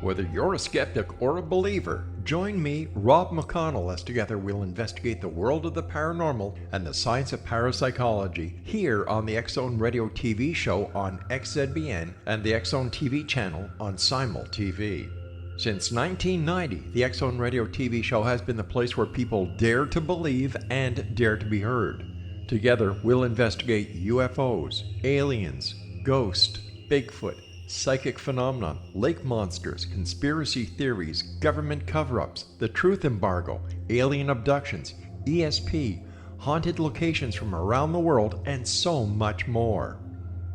Whether you're a skeptic or a believer, join me, Rob McConnell, as together we'll investigate the world of the paranormal and the science of parapsychology here on the X-Zone Radio TV show on XZBN and the X-Zone TV channel on Simul TV. Since 1990, the X-Zone Radio TV show has been the place where people dare to believe and dare to be heard. Together, we'll investigate UFOs, aliens, ghosts, Bigfoot, psychic phenomena, lake monsters, conspiracy theories, government cover-ups, the truth embargo, alien abductions, ESP, haunted locations from around the world, and so much more.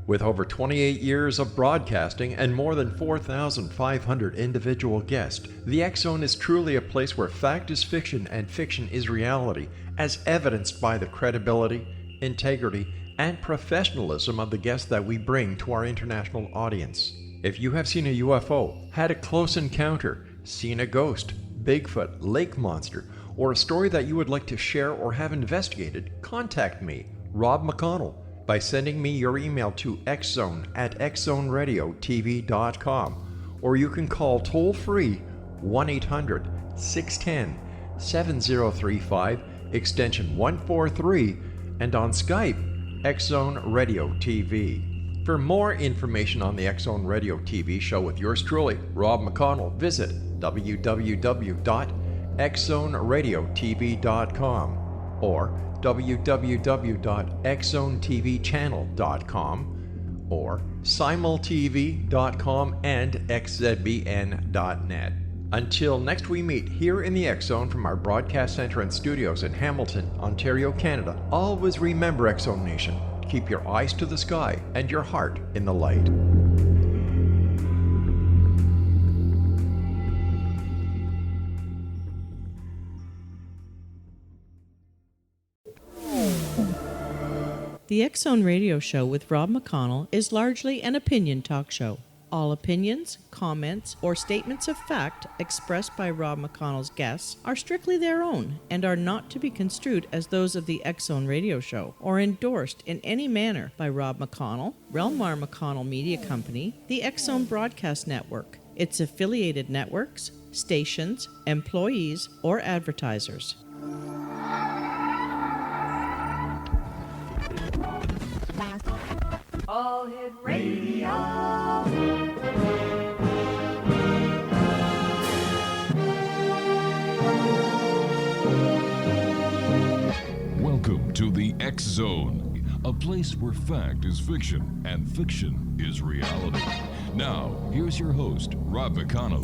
With over 28 years of broadcasting and more than 4,500 individual guests, the X-Zone is truly a place where fact is fiction and fiction is reality, as evidenced by the credibility, integrity, and professionalism of the guests that we bring to our international audience. If you have seen a UFO, had a close encounter, seen a ghost, Bigfoot, lake monster, or a story that you would like to share or have investigated, contact me, Rob McConnell, by sending me your email to xzone@xzoneradiotv.com, or you can call toll-free 1-800-610-7035, extension 143, and on Skype, X-Zone Radio TV. For more information on the X-Zone Radio TV show with yours truly, Rob McConnell, visit www.xzoneradiotv.com or www.xzonetvchannel.com or simultv.com and xzbn.net. Until next we meet here in the X-Zone from our broadcast center and studios in Hamilton, Ontario, Canada, always remember, X-Zone Nation, keep your eyes to the sky and your heart in the light. The X-Zone Radio Show with Rob McConnell is largely an opinion talk show. All opinions, comments, or statements of fact expressed by Rob McConnell's guests are strictly their own and are not to be construed as those of the X-Zone Radio Show or endorsed in any manner by Rob McConnell, REL-MAR McConnell Media Company, the X-Zone Broadcast Network, its affiliated networks, stations, employees, or advertisers. All Hit Radio. Welcome to the X-Zone, a place where fact is fiction and fiction is reality. Now, here's your host, Rob McConnell.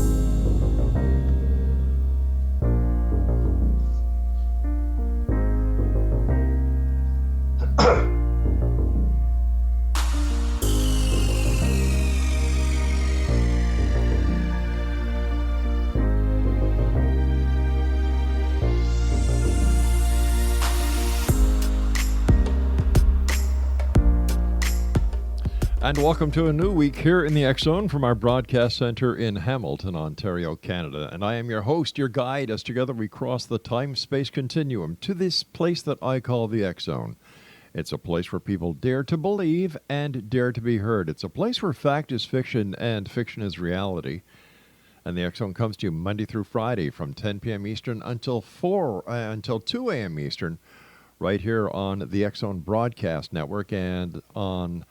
And welcome to a new week here in the X-Zone from our broadcast center in Hamilton, Ontario, Canada. And I am your host, your guide, as together we cross the time-space continuum to this place that I call the X-Zone. It's a place where people dare to believe and dare to be heard. It's a place where fact is fiction and fiction is reality. And the X-Zone comes to you Monday through Friday from 10 p.m. Eastern until 2 a.m. Eastern, right here on the X-Zone Broadcast Network and on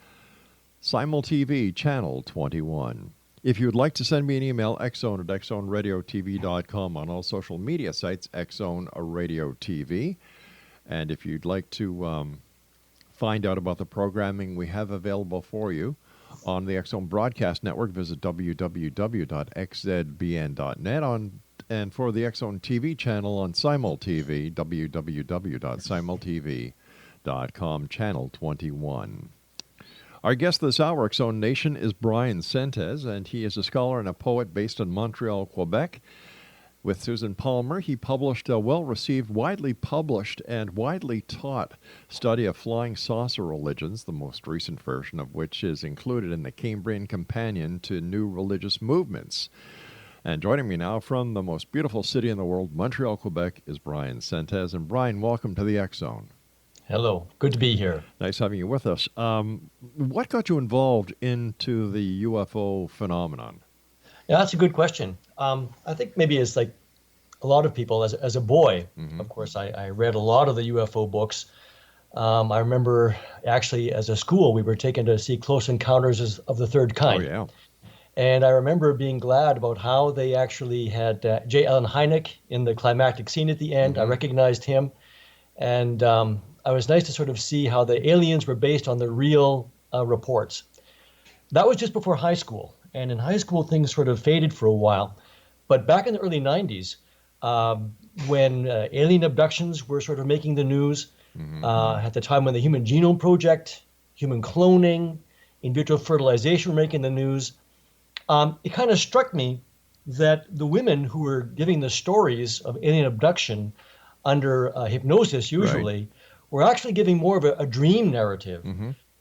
Simul TV, Channel 21. If you would like to send me an email, xzone@xzoneradiotv.com, on all social media sites, X-Zone Radio TV. And if you'd like to find out about the programming we have available for you on the X-Zone Broadcast Network, visit www.xzbn.net, and for the X-Zone TV channel on Simul TV, www.simultv.com, Channel 21. Our guest this hour, X-Zone Nation, is Bryan Sentes, and he is a scholar and a poet based in Montreal, Quebec. With Susan Palmer, he published a well-received, widely published, and widely taught study of flying saucer religions, the most recent version of which is included in the Cambrian Companion to New Religious Movements. And joining me now from the most beautiful city in the world, Montreal, Quebec, is Bryan Sentes. And Bryan, welcome to the X-Zone. Hello. Good to be here. Nice having you with us. What got you involved into the UFO phenomenon? Yeah, that's a good question. I think maybe it's like a lot of people, as a boy, of course, I read a lot of the UFO books. I remember actually as a school, we were taken to see Close Encounters of the Third Oh, Kind. yeah. And I remember being glad about how they actually had J. Allen Hynek in the climactic scene at the end. I recognized him. And I was nice to sort of see how the aliens were based on the real reports. That was just before high school. And in high school, things sort of faded for a while. But back in the early 90s, when alien abductions were sort of making the news, at the time when the Human Genome Project, human cloning, in vitro fertilization were making the news, it kind of struck me that the women who were giving the stories of alien abduction under hypnosis usually were actually giving more of a dream narrative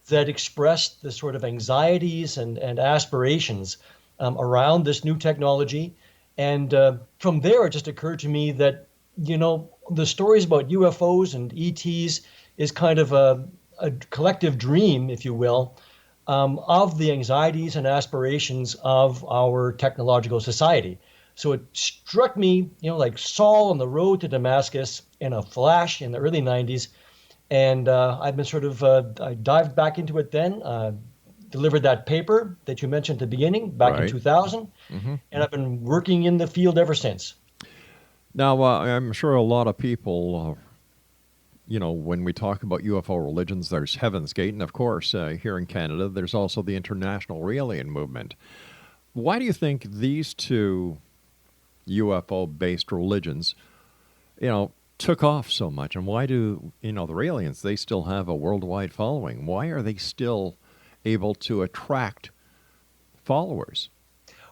that expressed the sort of anxieties and aspirations around this new technology. And from there, it just occurred to me that, the stories about UFOs and ETs is kind of a collective dream, if you will, of the anxieties and aspirations of our technological society. So it struck me, like Saul on the road to Damascus in a flash in the early 90s. And I've been sort of, I dived back into it then, delivered that paper that you mentioned at the beginning back in 2000. And I've been working in the field ever since. Now, I'm sure a lot of people, when we talk about UFO religions, there's Heaven's Gate. And of course, here in Canada, there's also the International Alien Movement. Why do you think these two UFO-based religions, took off so much? And why do, the aliens, they still have a worldwide following? Why are they still able to attract followers?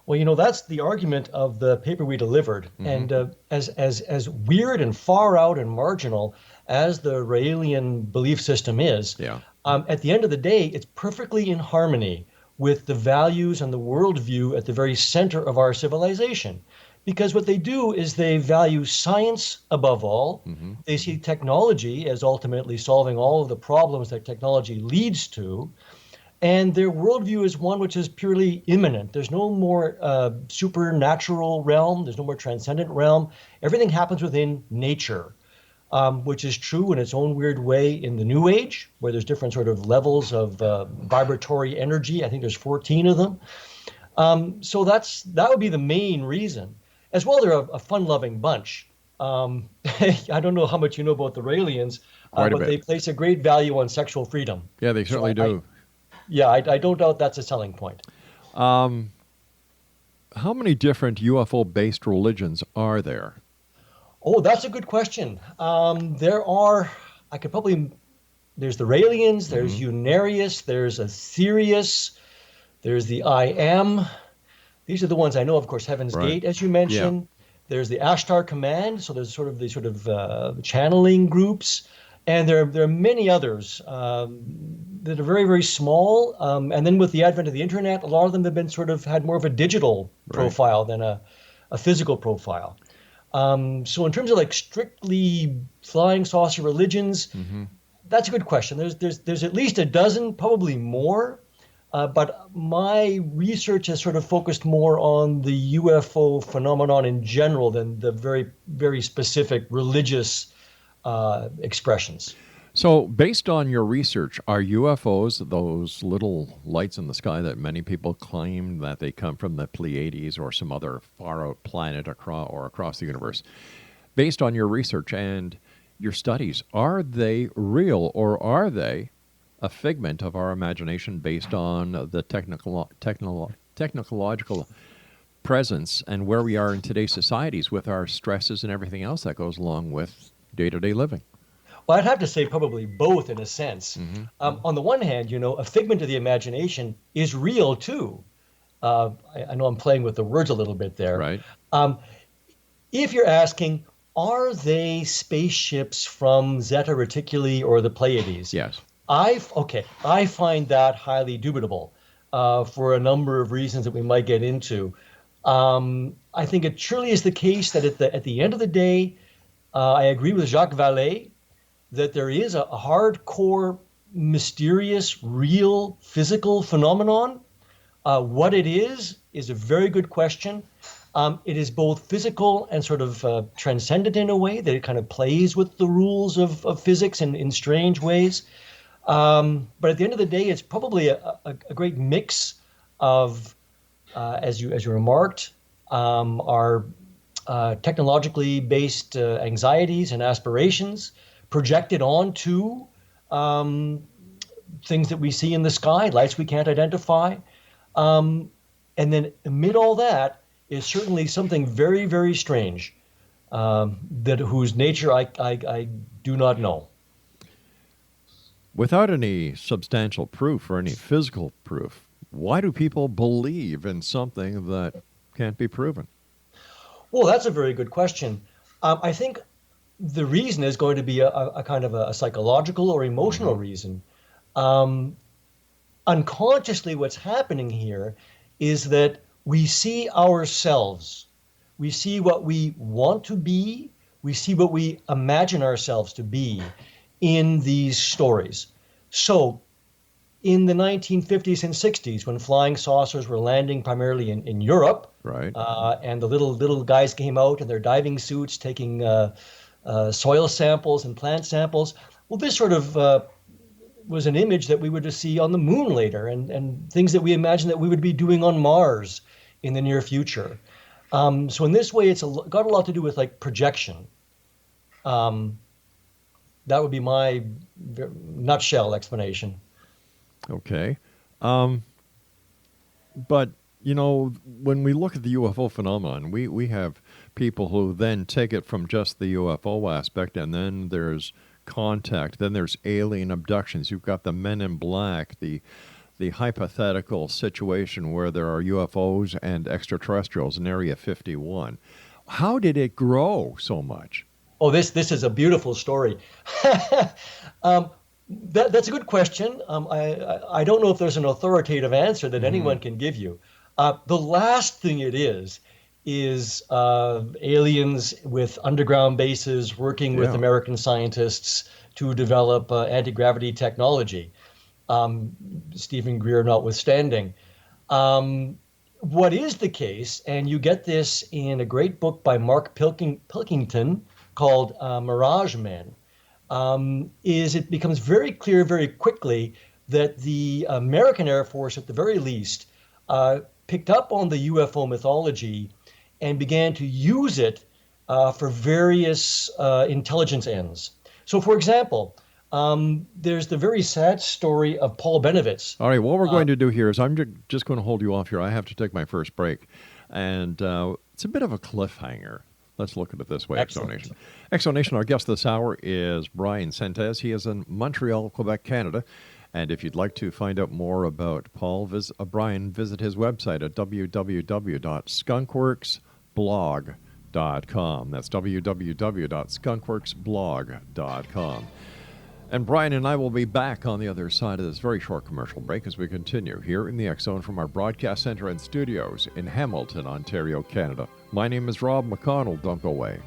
Well, that's the argument of the paper we delivered. And as weird and far out and marginal as the Raelian belief system is, at the end of the day, it's perfectly in harmony with the values and the worldview at the very center of our civilization. Because what they do is they value science above all. They see technology as ultimately solving all of the problems that technology leads to. And their worldview is one which is purely immanent. There's no more supernatural realm. There's no more transcendent realm. Everything happens within nature, which is true in its own weird way in the New Age, where there's different sort of levels of vibratory energy. I think there's 14 of them. So that would be the main reason. As well, they're a fun-loving bunch. I don't know how much you know about the Raelians, but they place a great value on sexual freedom. Yeah, they certainly do. I don't doubt that's a selling point. How many different UFO-based religions are there? Oh, that's a good question. There are, there's the Raelians, there's Unarius, there's Aetherius, there's the I Am. These are the ones I know, of course, Heaven's Gate, as you mentioned. There's the Ashtar Command, so there's sort of channeling groups. And there are many others that are very, very small. And then with the advent of the internet, a lot of them have been had more of a digital profile than a physical profile. So in terms of like strictly flying saucer religions, that's a good question. There's at least a dozen, probably more. But my research has sort of focused more on the UFO phenomenon in general than the very, very specific religious expressions. So based on your research, are UFOs those little lights in the sky that many people claim that they come from the Pleiades or some other far-out planet across the universe? Based on your research and your studies, are they real or are they a figment of our imagination based on the technological presence and where we are in today's societies with our stresses and everything else that goes along with day-to-day living? Well, I'd have to say probably both in a sense. On the one hand, a figment of the imagination is real too. I know I'm playing with the words a little bit there. Right. If you're asking, are they spaceships from Zeta Reticuli or the Pleiades? Yes. I find that highly dubitable for a number of reasons that we might get into. I think it truly is the case that at the end of the day, I agree with Jacques Vallée that there is a hardcore, mysterious, real, physical phenomenon What it is a very good question. It is both physical and sort of transcendent in a way, that it kind of plays with the rules of physics in strange ways. But at the end of the day, it's probably a great mix of, as you remarked, our technologically based anxieties and aspirations projected onto things that we see in the sky, lights we can't identify. And then amid all that is certainly something very, very strange, whose nature I do not know. Without any substantial proof or any physical proof, why do people believe in something that can't be proven? Well, that's a very good question. I think the reason is going to be a kind of a psychological or emotional reason. Unconsciously, what's happening here is that we see ourselves. We see what we want to be. We see what we imagine ourselves to be in these stories. So in the 1950s and 60s, when flying saucers were landing primarily in Europe, right, and the little guys came out in their diving suits taking soil samples and plant samples, well, this sort of was an image that we would just see on the moon later, and things that we imagine that we would be doing on Mars in the near future. So in this way, it's got a lot to do with like projection. That would be my nutshell explanation. Okay. But, you know, when we look at the UFO phenomenon, we have people who then take it from just the UFO aspect, and then there's contact, then there's alien abductions. You've got the Men in Black, the hypothetical situation where there are UFOs and extraterrestrials in Area 51. How did it grow so much? Oh, this is a beautiful story. That's a good question. I don't know if there's an authoritative answer that anyone can give you. The last thing it is aliens with underground bases working with American scientists to develop anti-gravity technology, Stephen Greer notwithstanding. What is the case, and you get this in a great book by Mark Pilkington called Mirage Men, is it becomes very clear very quickly that the American Air Force, at the very least, picked up on the UFO mythology and began to use it for various intelligence ends. So, for example, there's the very sad story of Paul Benovitz. All right, what we're going to do here is I'm just going to hold you off here. I have to take my first break. And it's a bit of a cliffhanger. Let's look at it this way, Exonation. Exonation, our guest this hour is Bryan Sentes. He is in Montreal, Quebec, Canada. And if you'd like to find out more about Bryan, visit his website at www.skunkworksblog.com. That's www.skunkworksblog.com. And Bryan and I will be back on the other side of this very short commercial break as we continue here in the X Zone from our broadcast center and studios in Hamilton, Ontario, Canada. My name is Rob McConnell. Don't go away.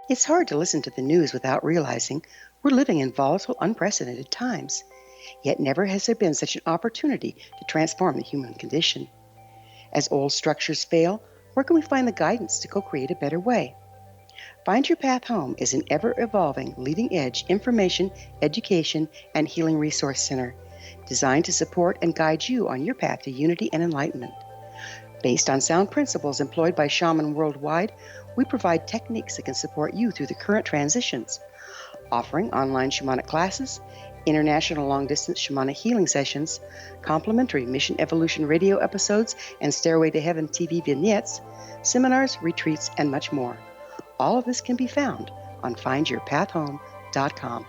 It's hard to listen to the news without realizing we're living in volatile, unprecedented times. Yet never has there been such an opportunity to transform the human condition. As old structures fail, where can we find the guidance to co-create a better way? Find Your Path Home is an ever-evolving, leading-edge information, education, and healing resource center designed to support and guide you on your path to unity and enlightenment. Based on sound principles employed by shaman worldwide, we provide techniques that can support you through the current transitions, offering online shamanic classes, international long-distance shamanic healing sessions, complimentary Mission Evolution radio episodes and Stairway to Heaven TV vignettes, seminars, retreats, and much more. All of this can be found on findyourpathhome.com.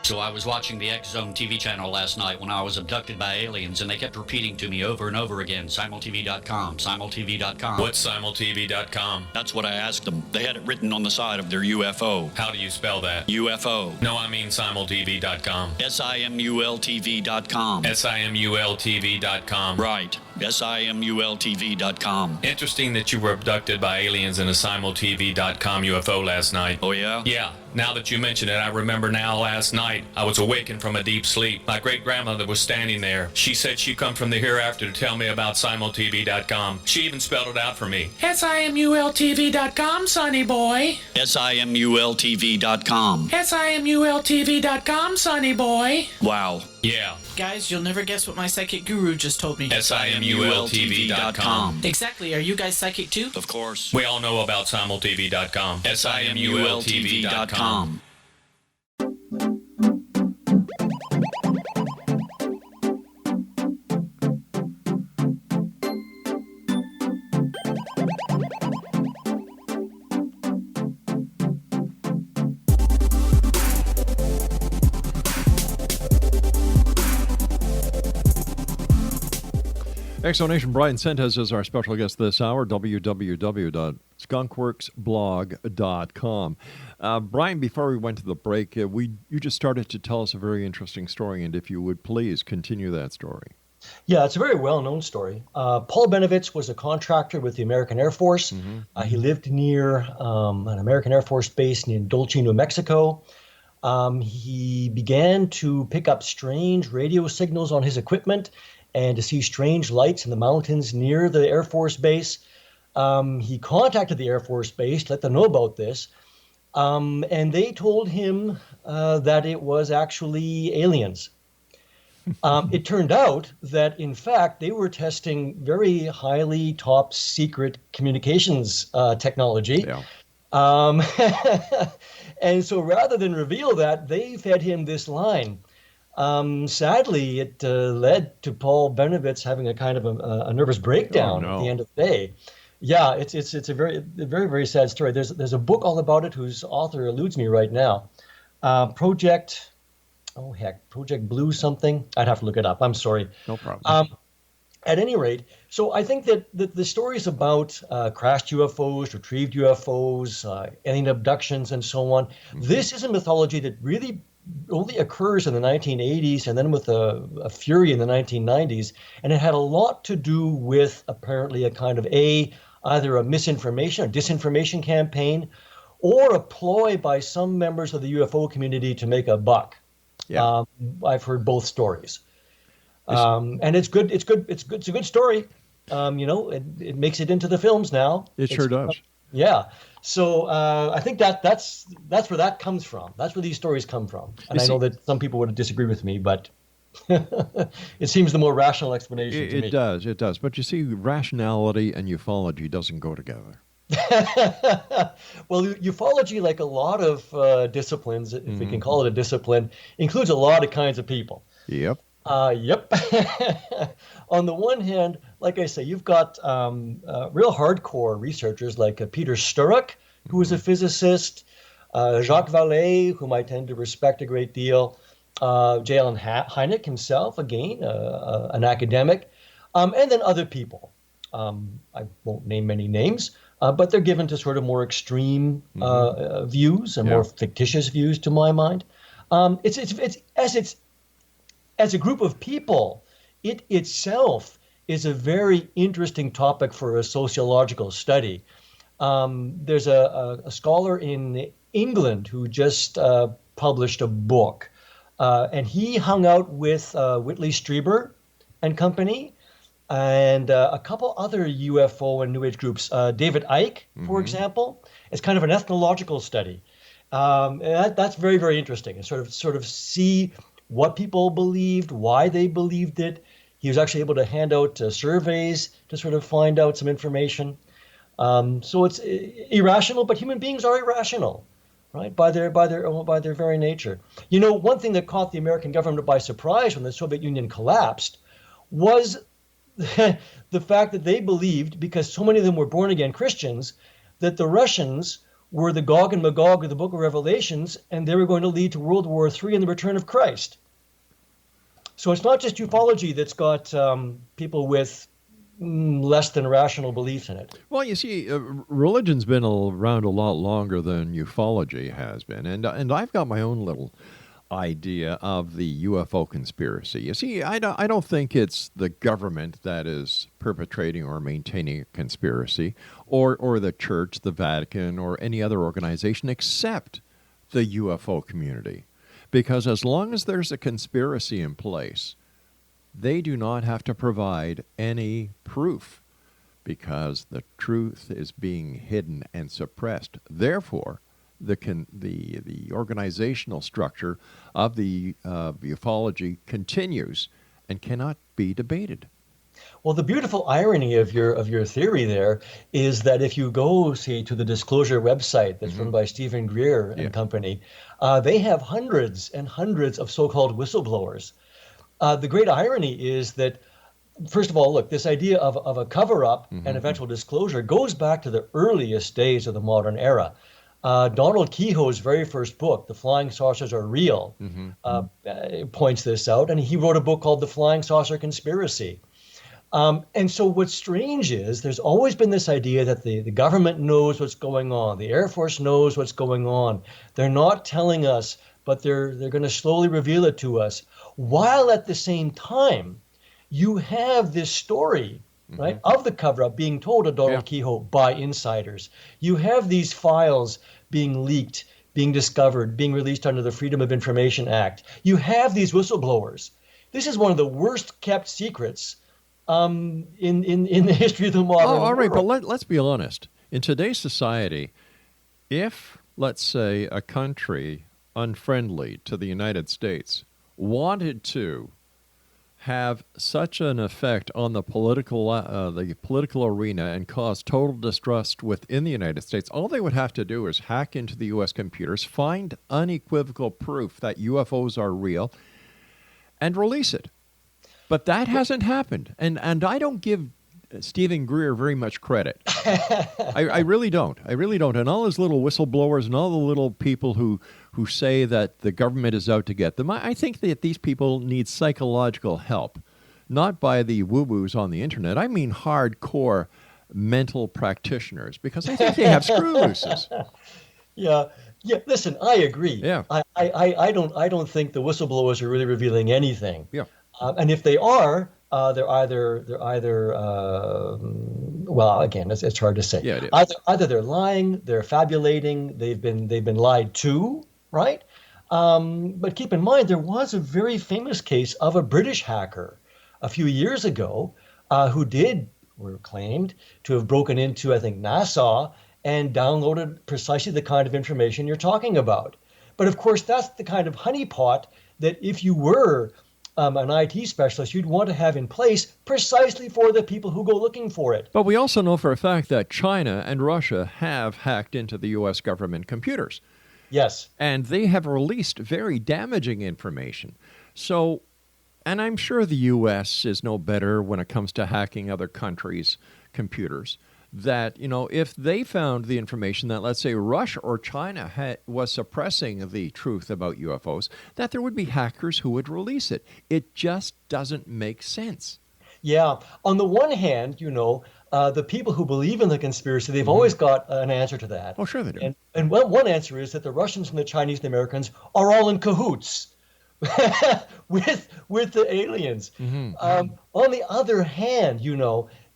So I was watching the X Zone TV channel last night when I was abducted by aliens, and they kept repeating to me over and over again, simultv.com, simultv.com. What's simultv.com? That's what I asked them. They had it written on the side of their UFO. How do you spell that? UFO. No, I mean simultv.com. simultv.com. simultv.com. Right. simultv.com. Interesting that you were abducted by aliens in a simultv.com UFO last night. Oh, yeah? Yeah. Now that you mention it, I remember now last night I was awakened from a deep sleep. My great-grandmother was standing there. She said she'd come from the hereafter to tell me about simultv.com. She even spelled it out for me. simultv.com, sonny boy. simultv.com. simultv.com, sonny boy. Wow. Yeah. Guys, you'll never guess what my psychic guru just told me. simultv.com. Exactly. Are you guys psychic too? Of course. We all know about simultv.com. simultv.com. Exonation Bryan Sentes is our special guest this hour, www.skunkworksblog.com. Bryan, before we went to the break, you just started to tell us a very interesting story, and if you would please continue that story. Yeah, it's a very well-known story. Paul Benovitz was a contractor with the American Air Force. He lived near an American Air Force base near Dulce, New Mexico. He began to pick up strange radio signals on his equipment and to see strange lights in the mountains near the Air Force base. He contacted the Air Force base to let them know about this, and they told him that it was actually aliens. It turned out that, in fact, they were testing very highly top secret communications technology. Yeah. And so rather than reveal that, they fed him this line. Sadly, it led to Paul Benovitz having a kind of a nervous breakdown at the end of the day. Yeah, it's a very, very sad story. There's a book all about it whose author eludes me right now. Project Blue something. I'd have to look it up. I'm sorry. No problem. At any rate, so I think that the stories about crashed UFOs, retrieved UFOs, alien abductions, and so on, this is a mythology that really only occurs in the 1980s and then with a fury in the 1990s. And it had a lot to do with apparently a kind of either a misinformation or disinformation campaign or a ploy by some members of the UFO community to make a buck. Yeah. I've heard both stories. And it's good. It's a good story. It makes it into the films now. It sure does. Yeah. So I think that's where that comes from. That's where these stories come from. And I know that some people would disagree with me, but it seems the more rational explanation to me. It does. But you see, rationality and ufology doesn't go together. Well, ufology, like a lot of disciplines, if we can call it a discipline, includes a lot of kinds of people. Yep. Yep. On the one hand, like I say, you've got real hardcore researchers like Peter Sturrock, who is a physicist, Jacques Vallée, whom I tend to respect a great deal, J. Allen Hynek himself, again, an academic, and then other people. I won't name many names, but they're given to sort of more extreme views and more fictitious views, to my mind. As a group of people, it itself is a very interesting topic for a sociological study. There's a scholar in England who just published a book, and he hung out with Whitley Strieber and company, and a couple other UFO and New Age groups. David Icke, for example, is kind of an ethnological study. And that's very, very interesting, and sort of see what people believed, why they believed it. He was actually able to hand out surveys to sort of find out some information. So it's irrational, but human beings are irrational. right? By their very nature. You know, one thing that caught the American government by surprise when the Soviet Union collapsed was the fact that they believed, because so many of them were born again Christians, that the Russians were the Gog and Magog of the Book of Revelations, and they were going to lead to World War III and the return of Christ. So it's not just ufology that's got people with less than rational beliefs in it. Well, you see, religion's been around a lot longer than ufology has been, and I've got my own little idea of the UFO conspiracy. You see, I don't think it's the government that is perpetrating or maintaining a conspiracy, or the church, the Vatican, or any other organization except the UFO community. Because as long as there's a conspiracy in place, they do not have to provide any proof, because the truth is being hidden and suppressed. Therefore, the organizational structure of the ufology continues and cannot be debated. Well, the beautiful irony of your theory there is that if you go, say, to the Disclosure website that's run by Stephen Greer and company, they have hundreds and hundreds of so-called whistleblowers. The great irony is that, first of all, look, this idea of a cover-up and eventual disclosure goes back to the earliest days of the modern era. Donald Kehoe's very first book, The Flying Saucers Are Real, points this out, and he wrote a book called The Flying Saucer Conspiracy. And so what's strange is there's always been this idea that the government knows what's going on, the Air Force knows what's going on. They're not telling us, but they're going to slowly reveal it to us. While at the same time, you have this story, right, of the cover-up being told to Donald Kehoe by insiders. You have these files being leaked, being discovered, being released under the Freedom of Information Act. You have these whistleblowers. This is one of the worst kept secrets in the history of the modern world. All right, but let's be honest. In today's society, if, let's say, a country unfriendly to the United States wanted to have such an effect on the political arena and cause total distrust within the United States, all they would have to do is hack into the U.S. computers, find unequivocal proof that UFOs are real, and release it. But that hasn't happened, and I don't give Stephen Greer very much credit. I really don't. I really don't. And all his little whistleblowers and all the little people who say that the government is out to get them, I think that these people need psychological help, not by the woo-woos on the internet. I mean hardcore mental practitioners, because I think they have screw looses. Yeah. Listen, I agree. Yeah. I don't think the whistleblowers are really revealing anything. Yeah. And if they are, they're either well, again, it's hard to say. Yeah, it is. Either they're lying, they're fabulating, they've been lied to, right? But keep in mind, there was a very famous case of a British hacker a few years ago who claimed to have broken into, I think, NASA and downloaded precisely the kind of information you're talking about. But of course, that's the kind of honeypot that if you were an IT specialist, you'd want to have in place precisely for the people who go looking for it. But we also know for a fact that China and Russia have hacked into the U.S. government computers. Yes. And they have released very damaging information. So, and I'm sure the U.S. is no better when it comes to hacking other countries' computers. That, if they found the information that, let's say, Russia or China was suppressing the truth about UFOs, that there would be hackers who would release it. It just doesn't make sense. Yeah. On the one hand, the people who believe in the conspiracy, they've always got an answer to that. Oh, sure they do. And one answer is that the Russians and the Chinese and the Americans are all in cahoots with the aliens. On the other hand,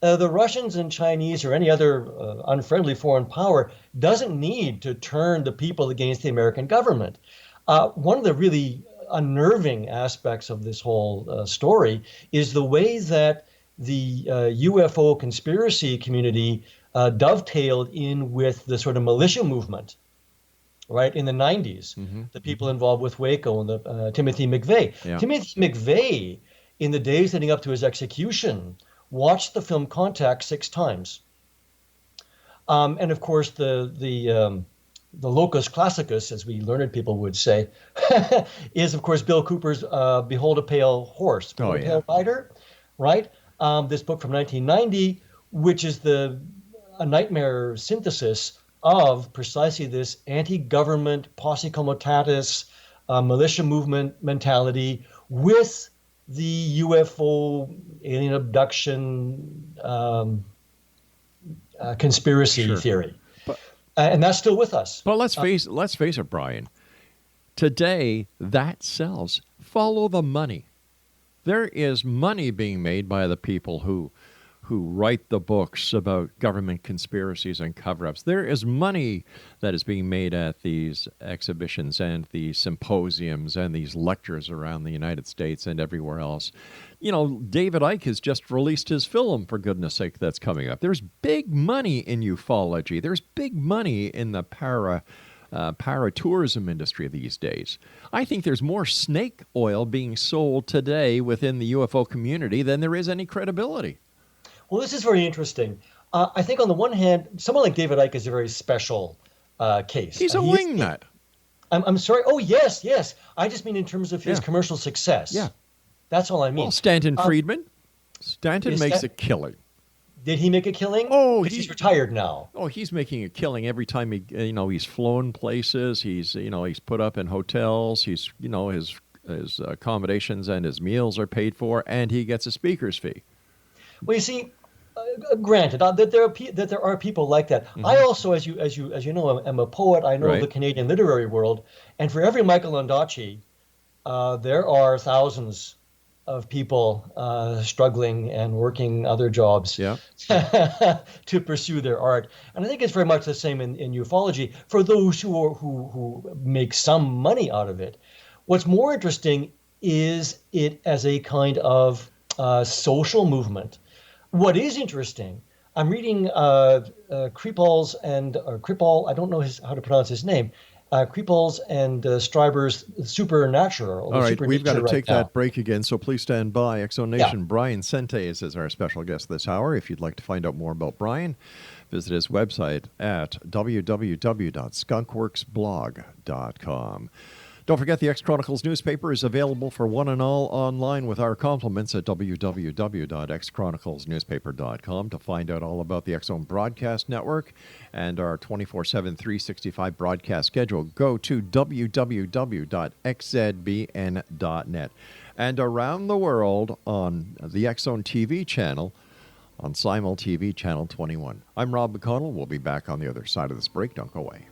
the Russians and Chinese or any other unfriendly foreign power doesn't need to turn the people against the American government. One of the really unnerving aspects of this whole story is the way that the UFO conspiracy community dovetailed in with the sort of militia movement, right, in the 90s, the people involved with Waco and the Timothy McVeigh. Yeah. Timothy McVeigh, in the days leading up to his execution, watched the film Contact 6 times. And of course, the the locus classicus, as we learned people would say, is, of course, Bill Cooper's Behold a Pale Horse, Behold a Pale Rider, right? This book from 1990, which is a nightmare synthesis of precisely this anti-government, posse comitatus, militia movement mentality with the UFO alien abduction conspiracy theory. And that's still with us. But let's face it, Bryan. Today, that sells. Follow the money. There is money being made by the people who write the books about government conspiracies and cover-ups. There is money that is being made at these exhibitions and these symposiums and these lectures around the United States and everywhere else. You know, David Icke has just released his film, for goodness sake, that's coming up. There's big money in ufology. There's big money in the paratourism industry these days. I think there's more snake oil being sold today within the UFO community than there is any credibility. Well, this is very interesting. I think on the one hand, someone like David Icke is a very special case. He's a wingnut. I'm sorry. Oh, yes. I just mean in terms of his commercial success. Yeah. That's all I mean. Well, Stanton Friedman. Stanton makes a killing. Did he make a killing? Oh, he's retired now. Oh, he's making a killing every time he's flown places. He's put up in hotels. He's his accommodations and his meals are paid for, and he gets a speaker's fee. Well, you see, granted that there are people like that. Mm-hmm. I also, as you know, am a poet. I know the Canadian literary world, and for every Michael Ondaatje, there are thousands of people struggling and working other jobs to pursue their art. And I think it's very much the same in ufology for those who make some money out of it. What's more interesting is it as a kind of social movement. What is interesting, I'm reading Kripal's and Kripal, I don't know how to pronounce his name, Kripal's and Stryber's Supernatural. All right, we've got to take that break again, so please stand by. Exo Nation, Bryan Sentes is our special guest this hour. If you'd like to find out more about Bryan, visit his website at www.skunkworksblog.com. Don't forget the X-Chronicles newspaper is available for one and all online with our compliments at www.xchroniclesnewspaper.com. To find out all about the X-Zone Broadcast Network and our 24/7, 365 broadcast schedule, go to www.xzbn.net. And around the world on the X-Zone TV channel, on Simul TV Channel 21. I'm Rob McConnell. We'll be back on the other side of this break. Don't go away.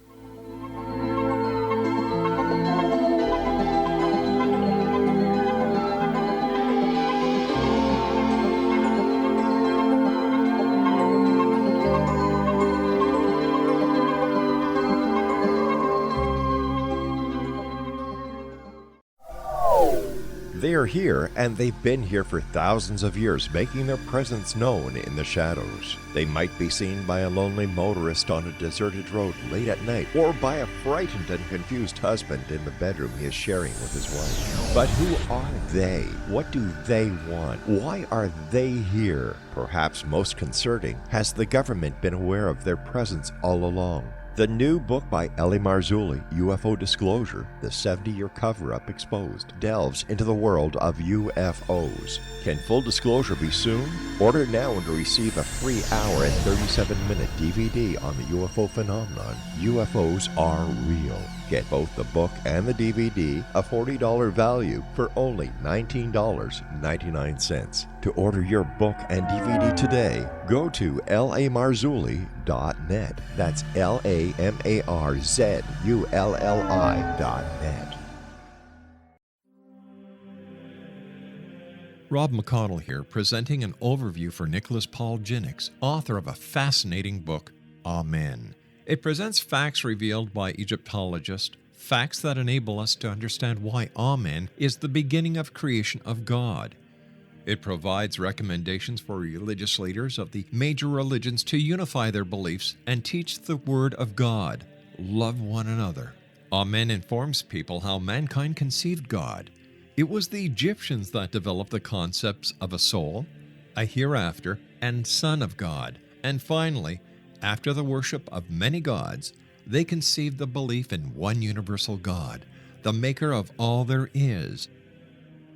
They are here, and they've been here for thousands of years, making their presence known in the shadows. They might be seen by a lonely motorist on a deserted road late at night, or by a frightened and confused husband in the bedroom he is sharing with his wife. But who are they? What do they want? Why are they here? Perhaps most concerning, has the government been aware of their presence all along? The new book by L.A. Marzulli, UFO Disclosure, the 70-year cover-up exposed, delves into the world of UFOs. Can full disclosure be soon? Order now and receive a free hour and 37-minute DVD on the UFO phenomenon. UFOs are real. Get both the book and the DVD, a $40 value, for only $19.99. To order your book and DVD today, go to lamarzulli.net. That's LAMARZULLI.net. Rob McConnell here, presenting an overview for Nicholas Paul Jennings, author of a fascinating book, Amen. It presents facts revealed by Egyptologists, facts that enable us to understand why Amen is the beginning of creation of God. It provides recommendations for religious leaders of the major religions to unify their beliefs and teach the Word of God. Love one another. Amen informs people how mankind conceived God. It was the Egyptians that developed the concepts of a soul, a hereafter, and Son of God. And finally, after the worship of many gods, They conceived the belief in one universal God, the maker of all there is.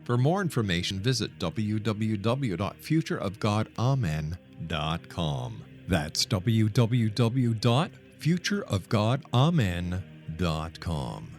For more information, visit www.futureofgodamen.com. That's www.futureofgodamen.com.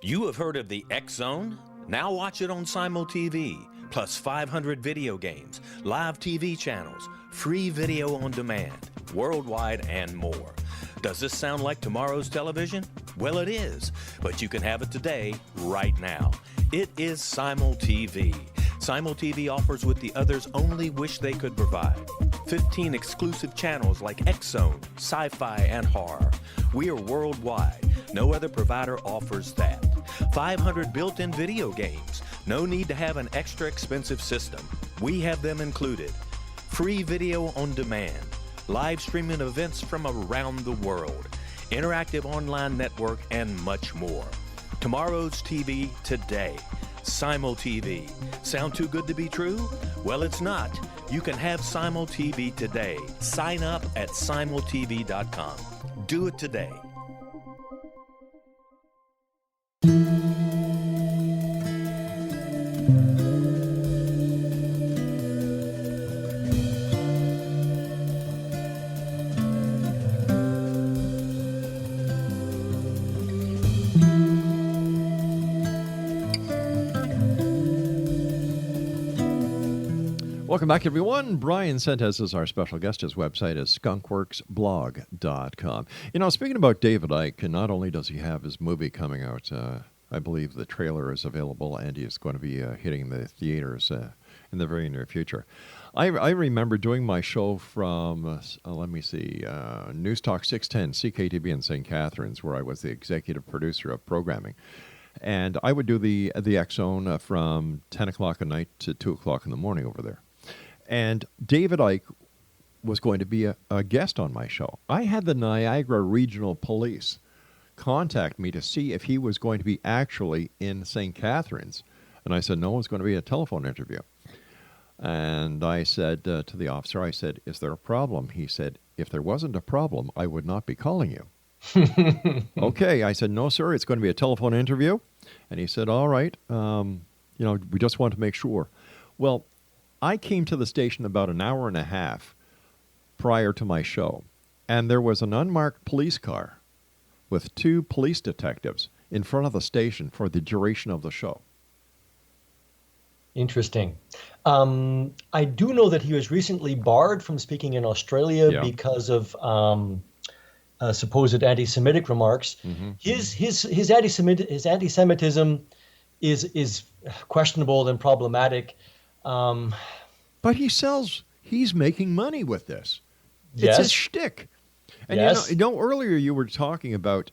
You have heard of the X Zone? Now watch it on Simul TV, plus 500 video games, live TV channels, free video on demand, worldwide, and more. Does this sound like tomorrow's television? Well, it is, but you can have it today, right now. It is Simul TV. Simul TV offers what the others only wish they could provide. 15 exclusive channels like X Zone, sci-fi, and horror. We are worldwide. No other provider offers that. 500 built-in video games. No need to have an extra expensive system. We have them included. Free video on demand. Live streaming events from around the world. Interactive online network, and much more. Tomorrow's TV today. Simul TV. Sound too good to be true? Well, it's not. You can have Simul TV today. Sign up at simultv.com. Do it today. Welcome back, everyone. Bryan sent us as our special guest. His website is skunkworksblog.com. You know, speaking about David Icke, not only does he have his movie coming out, I believe the trailer is available, and he is going to be hitting the theaters in the very near future. I remember doing my show from, News Talk 610, CKTB in St. Catharines, where I was the executive producer of programming. And I would do the X-Zone from 10 o'clock at night to 2 o'clock in the morning over there. And David Icke was going to be a guest on my show. I had the Niagara Regional Police contact me to see if he was going to be actually in St. Catharines. And I said, no, it's going to be a telephone interview. And I said to the officer, I said, is there a problem? He said, if there wasn't a problem, I would not be calling you. Okay, I said, no, sir, it's going to be a telephone interview. And he said, all right, we just want to make sure. Well, I came to the station about an hour and a half prior to my show, and there was an unmarked police car with 2 police detectives in front of the station for the duration of the show. Interesting. I do know that he was recently barred from speaking in Australia because of supposed anti-Semitic remarks. Mm-hmm. His anti-Semitism is questionable and problematic. But he's making money with this. Yes. It's his shtick. And yes. Earlier you were talking about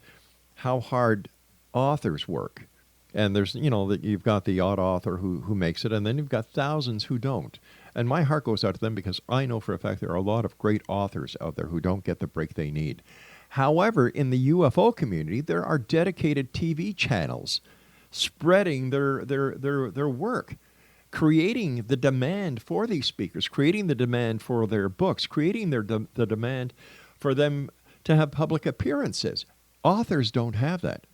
how hard authors work. And there's, that you've got the odd author who makes it, and then you've got thousands who don't. And my heart goes out to them because I know for a fact there are a lot of great authors out there who don't get the break they need. However, in the UFO community, there are dedicated TV channels spreading their work, creating the demand for these speakers, creating the demand for their books, creating the demand for them to have public appearances. Authors don't have that.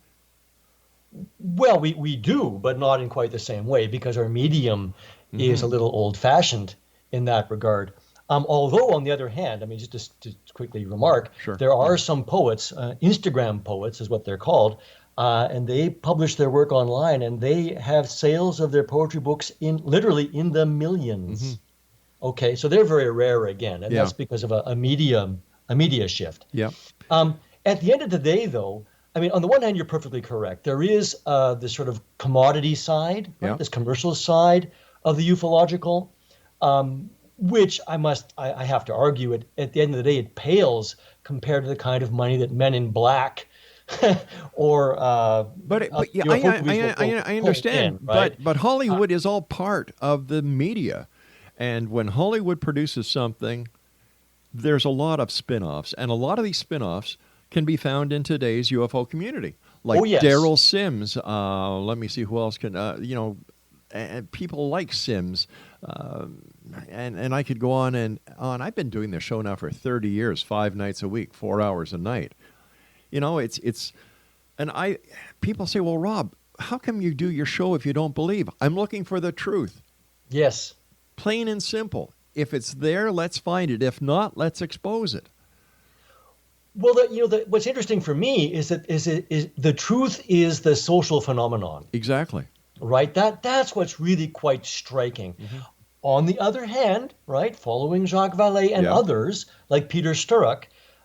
Well, we do, but not in quite the same way because our medium is a little old-fashioned in that regard. Although, on the other hand, just to quickly remark, sure. There are some poets, Instagram poets is what they're called, and they publish their work online, and they have sales of their poetry books literally in the millions. Mm-hmm. Okay, so they're very rare again, and that's because of a media shift. Yeah. At the end of the day, though, on the one hand, you're perfectly correct. There is this sort of commodity side, right? This commercial side of the ufological, which I have to argue, at the end of the day, it pales compared to the kind of money that Men in Black or I understand, in, right? but Hollywood is all part of the media, and when Hollywood produces something, there's a lot of spin-offs, and a lot of these spin-offs can be found in today's UFO community, like Daryl Sims. Let me see who else can. and people like Sims, and I could go on and on. I've been doing this show now for 30 years, 5 nights a week, 4 hours a night. People say, well, Rob, how come you do your show if you don't believe? I'm looking for the truth. Yes. Plain and simple. If it's there, let's find it. If not, let's expose it. Well, what's interesting for me is that the truth is the social phenomenon. Exactly. Right? That's what's really quite striking. Mm-hmm. On the other hand, right, following Jacques Vallée and others like Peter Sturrock,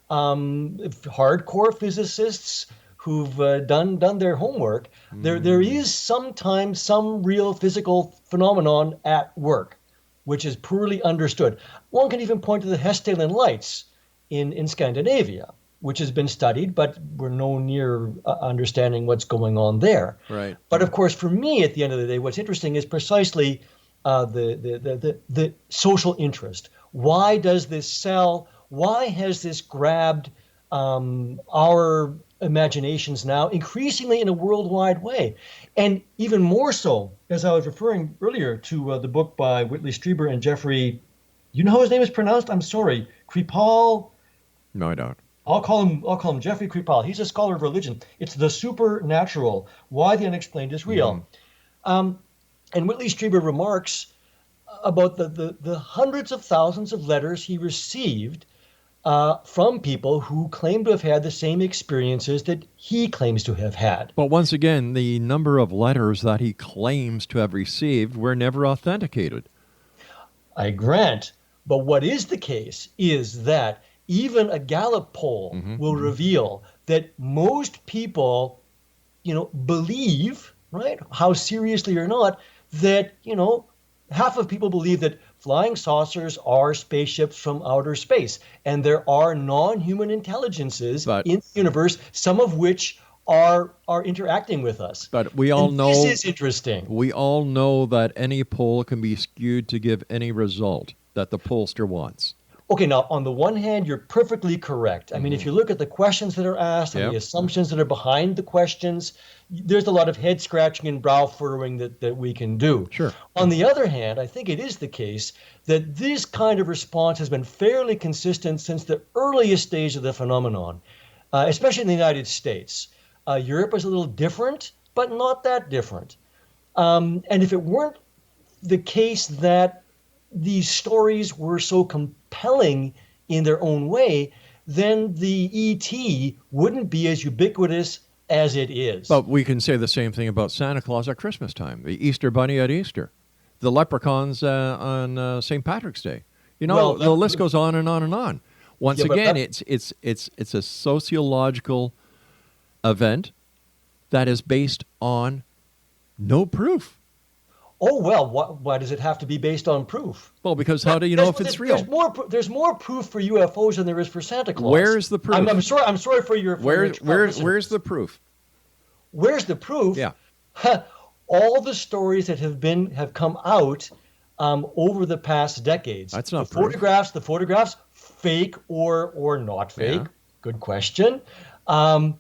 hardcore physicists who've done their homework, there is sometimes some real physical phenomenon at work, which is poorly understood. One can even point to the Hessdalen lights in Scandinavia, which has been studied, but we're no near understanding what's going on there. Right. But of course, for me, at the end of the day, what's interesting is precisely the social interest. Why does this sell? Why has this grabbed our imaginations now increasingly in a worldwide way? And even more so, as I was referring earlier to the book by Whitley Strieber and Jeffrey, you know how his name is pronounced? I'm sorry, Kripal. No, I don't. I'll call him Jeffrey Kripal. He's a scholar of religion. It's The Supernatural: Why the Unexplained is Real. And Whitley Strieber remarks about the hundreds of thousands of letters he received from people who claim to have had the same experiences that he claims to have had. But once again, the number of letters that he claims to have received were never authenticated. I grant. But what is the case is that even a Gallup poll will reveal that most people, believe, right, how seriously or not, that, half of people believe that flying saucers are spaceships from outer space. And there are non-human intelligences in the universe, some of which are interacting with us. But we all know this is interesting. We all know that any poll can be skewed to give any result that the pollster wants. Okay, now, on the one hand, you're perfectly correct. I mean, if you look at the questions that are asked and the assumptions that are behind the questions, there's a lot of head scratching and brow furrowing that we can do. Sure. On the other hand, I think it is the case that this kind of response has been fairly consistent since the earliest stage of the phenomenon, especially in the United States. Europe is a little different, but not that different. And if it weren't the case that these stories were so compelling in their own way, then the ET wouldn't be as ubiquitous as it is. But we can say the same thing about Santa Claus at Christmas time, the Easter Bunny at Easter, the leprechauns on St. Patrick's Day. The list goes on and on and on. Once again, it's a sociological event that is based on no proof. Oh, well, why does it have to be based on proof? Well, because how do you know if it's real? There's more proof for UFOs than there is for Santa Claus. Where is the proof? I'm sorry for your. Where's the proof? Where's the proof? Yeah. All the stories that have come out over the past decades. That's not proof. The photographs, fake or not fake. Yeah. Good question. The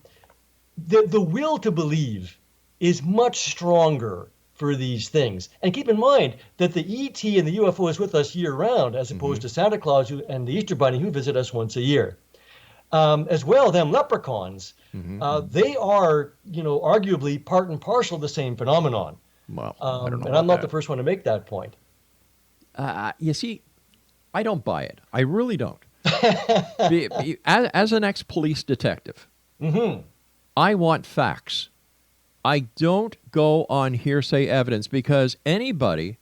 will to believe is much stronger for these things. And keep in mind that the ET and the UFO is with us year-round, as opposed to Santa Claus and the Easter Bunny, who visit us once a year. As well, them leprechauns, they are, arguably part and parcel of the same phenomenon. Well, I don't know. And I'm not the first one to make that point. You see, I don't buy it. I really don't. As an ex-police detective, I want facts. I don't go on hearsay evidence because anybody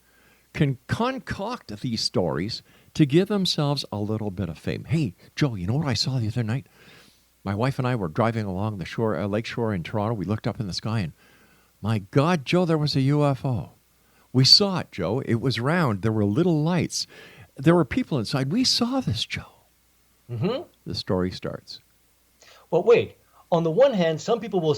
can concoct these stories to give themselves a little bit of fame. Hey, Joe, you know what I saw the other night? My wife and I were driving along the shore, lake shore in Toronto. We looked up in the sky and, my God, Joe, there was a UFO. We saw it, Joe. It was round. There were little lights. There were people inside. We saw this, Joe. The story starts. Well, wait. On the one hand, some people will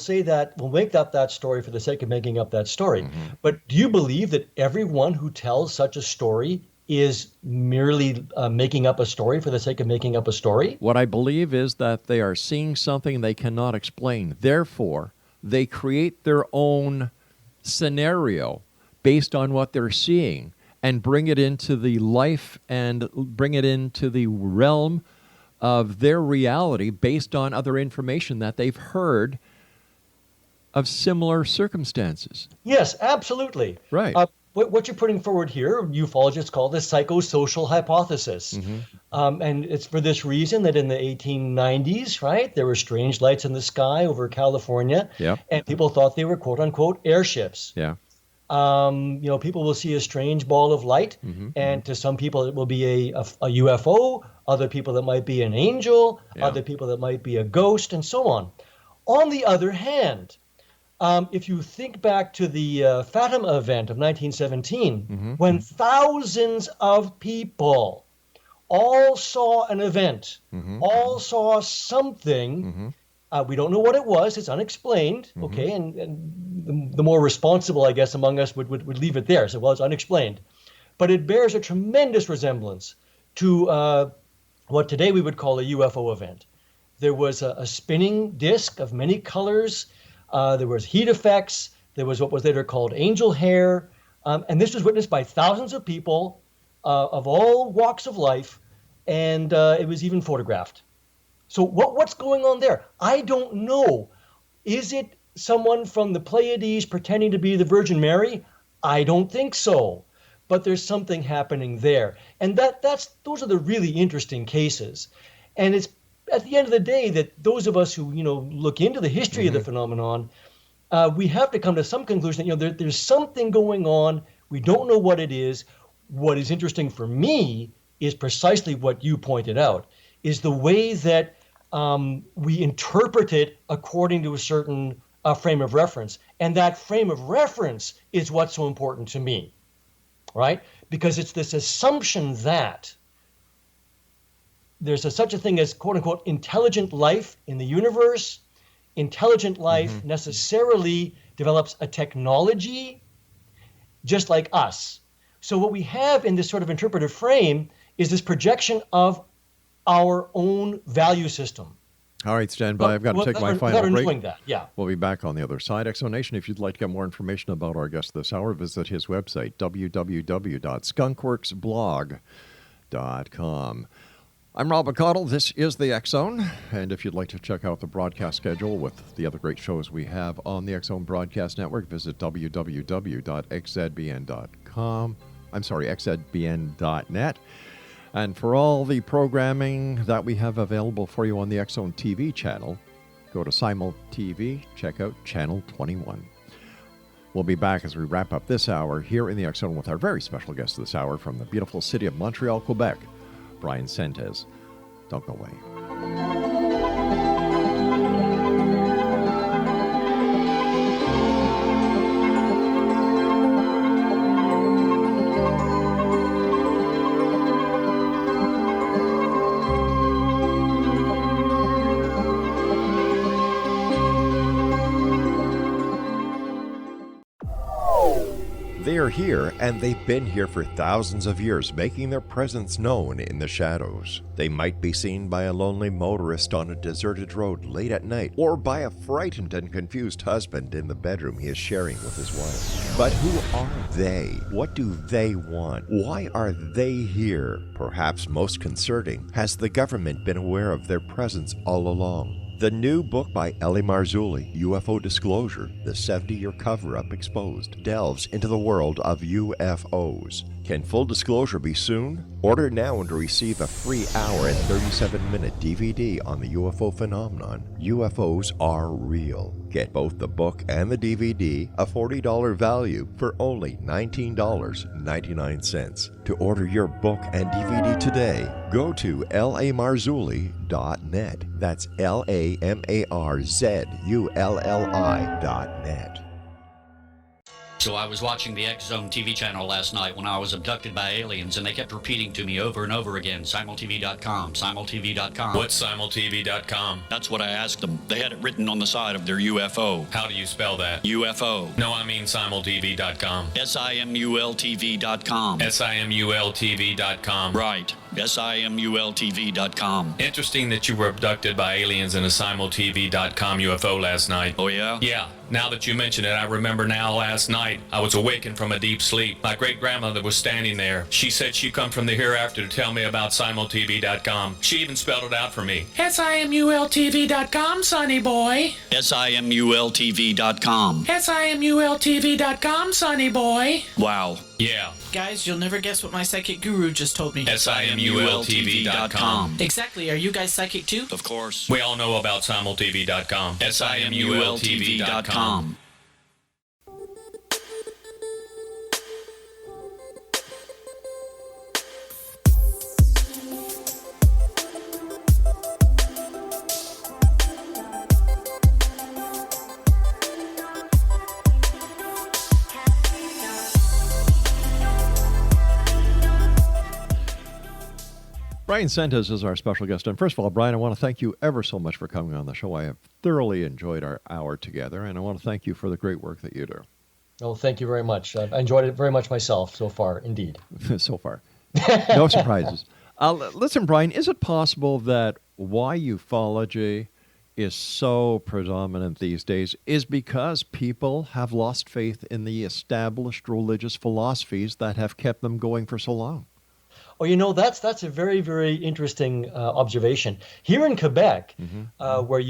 make up that story for the sake of making up that story. But do you believe that everyone who tells such a story is merely making up a story for the sake of making up a story? What I believe is that they are seeing something they cannot explain. Therefore, they create their own scenario based on what they're seeing and bring it into the life and bring it into the realm of their reality based on other information that they've heard of similar circumstances. Yes, absolutely. Right. What you're putting forward here, ufologists call the psychosocial hypothesis. And it's for this reason that in the 1890s, right, there were strange lights in the sky over California, and people thought they were quote unquote airships. People will see a strange ball of light, and to some people it will be a UFO, other people that might be an angel, other people that might be a ghost, and so on. On the other hand, if you think back to the Fatima event of 1917, when thousands of people all saw an event, all saw something, we don't know what it was, it's unexplained, okay, and the more responsible, I guess, among us would leave it there, so well, it's unexplained. But it bears a tremendous resemblance to what today we would call a UFO event. There was a spinning disc of many colors. There was heat effects. There was what was later called angel hair. And this was witnessed by thousands of people of all walks of life. And it was even photographed. So what's going on there? I don't know. Is it someone from the Pleiades pretending to be the Virgin Mary? I don't think so. But there's something happening there. And those are the really interesting cases. And it's at the end of the day that those of us who, look into the history of the phenomenon, we have to come to some conclusion that, there's something going on. We don't know what it is. What is interesting for me is precisely what you pointed out, is the way that we interpret it according to a certain frame of reference. And that frame of reference is what's so important to me, right? Because it's this assumption that there's such a thing as quote-unquote intelligent life in the universe. Intelligent life necessarily develops a technology just like us. So what we have in this sort of interpretive frame is this projection of our own value system. All right, stand by. I've got to take my final break. We'll be back on the other side. Exonation, if you'd like to get more information about our guest this hour, visit his website, www.skunkworksblog.com. I'm Rob McConnell. This is the X Zone. And if you'd like to check out the broadcast schedule with the other great shows we have on the X Zone Broadcast Network, visit www.xzbn.com. I'm sorry, xzbn.net. And for all the programming that we have available for you on the X Zone TV channel, go to Simul TV, check out Channel 21. We'll be back as we wrap up this hour here in the X Zone with our very special guest this hour from the beautiful city of Montreal, Quebec, Bryan Sentes. Don't go away. They are here, and they've been here for thousands of years, making their presence known in the shadows. They might be seen by a lonely motorist on a deserted road late at night, or by a frightened and confused husband in the bedroom he is sharing with his wife. But who are they? What do they want? Why are they here? Perhaps most concerning, has the government been aware of their presence all along? The new book by L.A. Marzulli, UFO Disclosure, the 70-year cover-up exposed, delves into the world of UFOs. Can full disclosure be soon? Order now and receive a free hour and 37-minute DVD on the UFO phenomenon. UFOs are real. Get both the book and the DVD, a $40 value, for only $19.99. To order your book and DVD today, go to lamarzulli.net. That's LAMARZULLI.net. So I was watching the X Zone TV channel last night when I was abducted by aliens, and they kept repeating to me over and over again, simultv.com, simultv.com. What's simultv.com? That's what I asked them. They had it written on the side of their UFO. How do you spell that? UFO. No, I mean simultv.com. simultv.com. simultv.com. Right. simultv.com. Interesting that you were abducted by aliens in a simultv.com UFO last night. Oh, yeah? Yeah. Now that you mention it, I remember now last night I was awakened from a deep sleep. My great-grandmother was standing there. She said she come from the hereafter to tell me about simultv.com. She even spelled it out for me. SIMULTV.com, sonny boy. SIMULTV.com. SIMULTV.com, sonny boy. Wow. Yeah. Guys, you'll never guess what my psychic guru just told me. SIMULTV.com. Exactly. Are you guys psychic too? Of course. We all know about simultv.com. SIMULTV.com. Bryan Sentis is our special guest. And first of all, Bryan, I want to thank you ever so much for coming on the show. I have thoroughly enjoyed our hour together, and I want to thank you for the great work that you do. Oh, thank you very much. I enjoyed it very much myself so far, indeed. So far. No surprises. Listen, Bryan, is it possible that why ufology is so predominant these days is because people have lost faith in the established religious philosophies that have kept them going for so long? Oh, that's a very, very interesting observation. Here in Quebec, where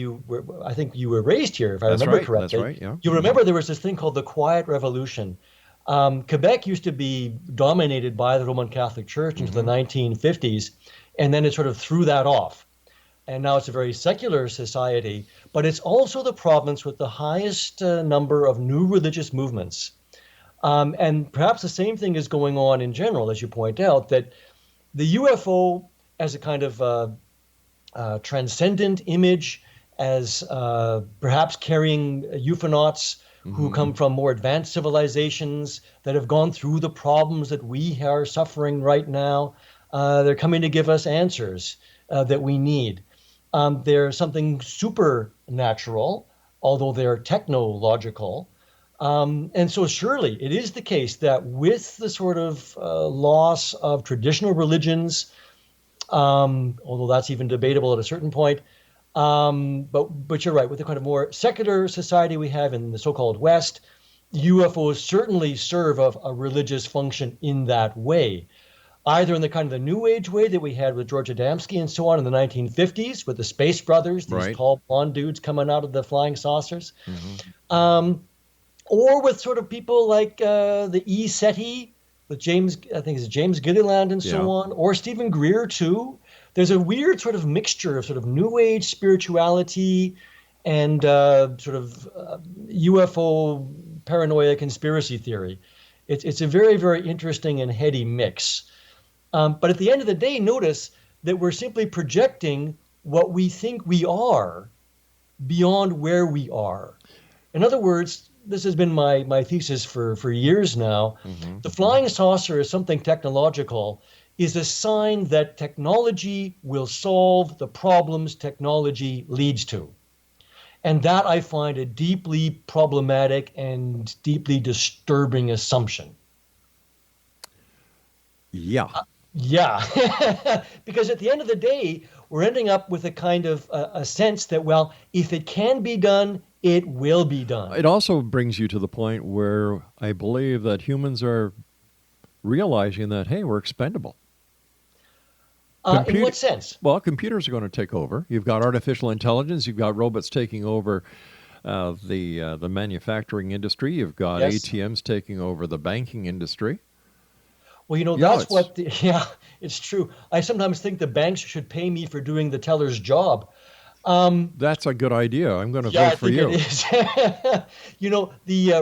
I think you were raised here, if I remember correctly. That's right, yeah. You remember there was this thing called the Quiet Revolution. Quebec used to be dominated by the Roman Catholic Church until the 1950s, and then it sort of threw that off. And now it's a very secular society, but it's also the province with the highest number of new religious movements. And perhaps the same thing is going on in general, as you point out, that the UFO as a kind of transcendent image, as perhaps carrying euphonauts who come from more advanced civilizations that have gone through the problems that we are suffering right now. They're coming to give us answers that we need. They're something supernatural, although they're technological. And so surely it is the case that with the sort of loss of traditional religions, although that's even debatable at a certain point, but you're right, with the kind of more secular society we have in the so-called West, UFOs certainly serve a religious function in that way, either in the kind of the New Age way that we had with George Adamski and so on in the 1950s with the Space Brothers, these tall blonde dudes coming out of the flying saucers. Or with sort of people like the E. SETI, with James Gilliland and so on, or Stephen Greer too. There's a weird sort of mixture of sort of New Age spirituality and sort of UFO paranoia conspiracy theory. It's a very, very interesting and heady mix. But at the end of the day, notice that we're simply projecting what we think we are beyond where we are. In other words, this has been my thesis for years now. The flying saucer is something technological, is a sign that technology will solve the problems technology leads to. And that I find a deeply problematic and deeply disturbing assumption. Yeah. Because at the end of the day, we're ending up with a kind of a sense that, well, if it can be done, it will be done. It also brings you to the point where I believe that humans are realizing that, hey, we're expendable. In what sense? Well, computers are going to take over. You've got artificial intelligence. You've got robots taking over the manufacturing industry. You've got ATMs taking over the banking industry. Well, it's true. I sometimes think the banks should pay me for doing the teller's job. That's a good idea. I'm going to vote for you. It is. The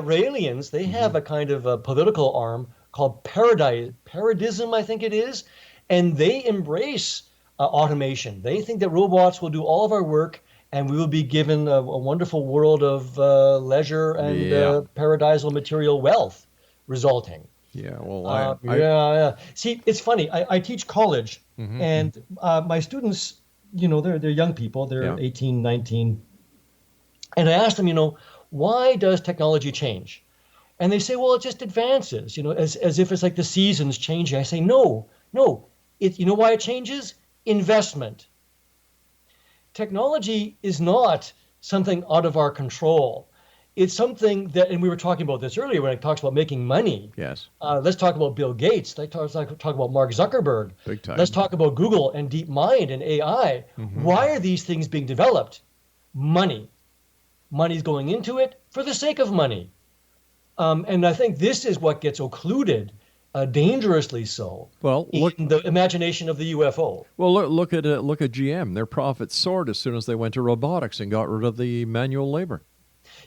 Raelians, they have a kind of a political arm called Paradism, I think it is, and they embrace automation. They think that robots will do all of our work, and we will be given a wonderful world of leisure and paradisal material wealth resulting. Yeah, well, See, it's funny. I teach college, and my students, they're young people. They're 18, 19. And I ask them, why does technology change? And they say, well, it just advances, as if it's like the seasons changing. I say, no. You know why it changes? Investment. Technology is not something out of our control. it's something that, and we were talking about this earlier when it talks about making money. Yes. Let's talk about Bill Gates. Let's talk about Mark Zuckerberg. Big time. Let's talk about Google and DeepMind and AI. Why are these things being developed? Money. Money's going into it for the sake of money. And I think this is what gets occluded, dangerously so, Well, in the imagination of the UFO. Well, look at GM. Their profits soared as soon as they went to robotics and got rid of the manual labor.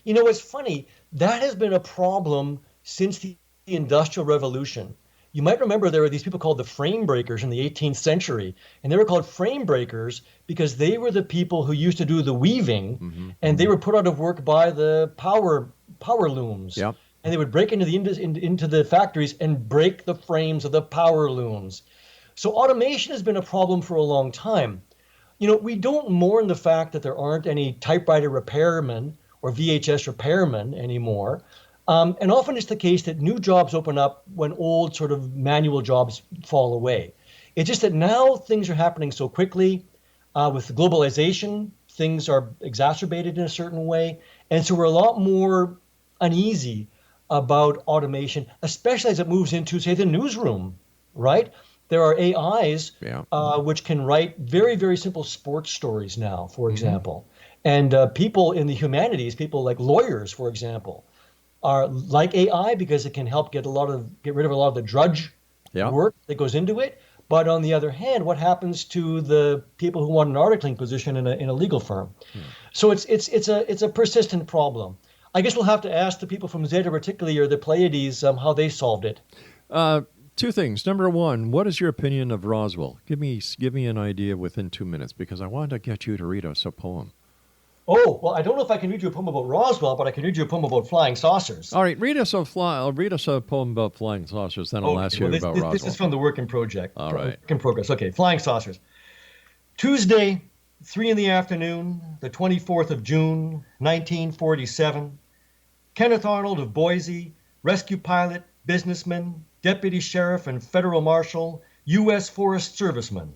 You know, it's funny. That has been a problem since the Industrial Revolution. You might remember there were these people called the frame breakers in the 18th century. And they were called frame breakers because they were the people who used to do the weaving, and they were put out of work by the power looms. Yep. And they would break into the factories and break the frames of the power looms. So automation has been a problem for a long time. You know, we don't mourn the fact that there aren't any typewriter repairmen or VHS repairmen anymore. And often it's the case that new jobs open up when old sort of manual jobs fall away. It's just that now things are happening so quickly. With globalization, things are exacerbated in a certain way. And so we're a lot more uneasy about automation, especially as it moves into, say, the newsroom, right? There are AIs which can write very, very simple sports stories now, for example. And people in the humanities, people like lawyers, for example, are like AI because it can help get rid of a lot of the drudge work that goes into it. But on the other hand, what happens to the people who want an articling position in a legal firm? So it's a persistent problem. I guess we'll have to ask the people from Zeta Reticuli or the Pleiades how they solved it. Two things. Number one, what is your opinion of Roswell? Give me an idea within 2 minutes, because I wanted to get you to read us a poem. Oh, well, I don't know if I can read you a poem about Roswell, but I can read you a poem about flying saucers. All right, read us a poem about flying saucers, then I'll ask you about Roswell. This is from the Work in Project. All right. Work in Progress. Okay, flying saucers. Tuesday, 3 p.m, the 24th of June, 1947. Kenneth Arnold of Boise, rescue pilot, businessman, deputy sheriff, and federal marshal, U.S. Forest Serviceman.